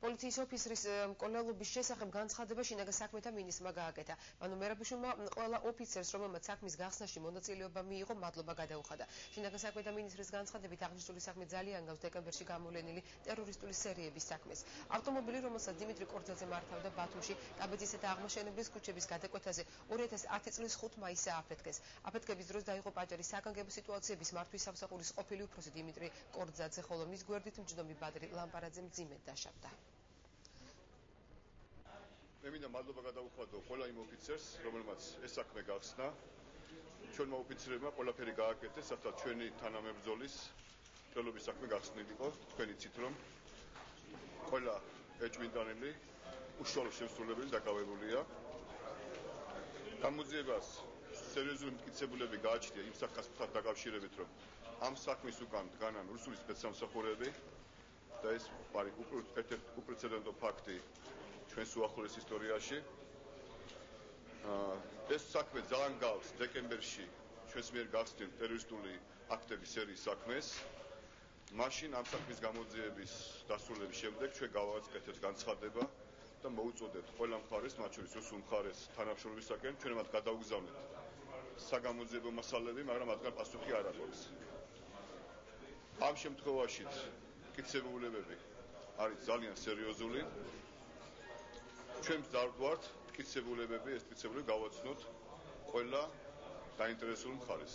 პოლიციის ოფისრის მკვლელობის შესახებ განცხადება შინაგან საქმეთა მინისტრმა გააკეთა. ანუ მერაბიშვილმა ყველა ოფიცერს, რომელმაც საქმის გახსნაში მონაწილეობა მიიღო, მადლობა გადაუხადა. შინაგან საქმეთა მინისტრის განცხადებით აღნიშნული საქმე ძალიან გავს დეკემბერში გამოვლენილი ტერორისტული სერიების საქმეს. ავტომობილი, რომელსაც დიმიტრი კორძაძე მართავდა ბათუმში, კაბეძისა და აღმაშენებლის ქუჩების გადაკვეთაზე 2010 წლის 5 მაისზე აფეთქეს. აფეთქების დროს დაიღო პაჭარი საგანგებო სიტუაციების მართვის სამსახურის ყოფილი უფროსი დიმიტრი კორძაძე, ხოლო მის გვერდით მჯდომი ბადრი ლამპარაძე მძიმედ დაშავდა. მე მინდა მადლობა გადავუხადო ყველა იმ ოფიცერს, რომელმაც ეს საქმე გახსნა. ჩვენმა ოფიცრებმა ყველაფერი გააკეთეს, რათა ჩვენი თანამებრძოლის მკვლელობის საქმე გახსნილიყო. თქვენ იცით, რომ ყველა ეჭვმიტანილი უშუალო შემსრულებელი დაკავებულია. გამოძიებას სერიოზული მტკიცებულები გააჩნია იმ საკითხთან დაკავშირებით, რომ ამ საქმის უკან დგანან რუსული სპეცსამსახურეები და ეს არის ერთ-ერთი უპრეცედენტო ფაქტი ჩვენს უახლოეს ისტორიაში. ეს საქმე ძალიან გავს დეკემბერში ჩვენს მიერ გახსნილ ტერორისტული აქტების სერიის საქმეს. მაშინ ამ საქმის გამოძიების დასრულების შემდეგ ჩვენ გავაწყეთეთ განცხადება და მოუწოდებთ ყველა მხარეს, მათ შორის რუსულ მხარეს თანამშრომლობისაკენ, ჩვენ მათ გადავგზავნეთ საგამოძიებო მასალები, მაგრამ მათგან პასუხი არ აქვს. ამ შემთხვევაშიც მტკიცებულებები არის ძალიან სერიოზული. ჩვენ ვდარგვართ მტკიცებულებები, ეს მტკიცებულები გავაცნოთ ყველა დაინტერესებულ მხარეს.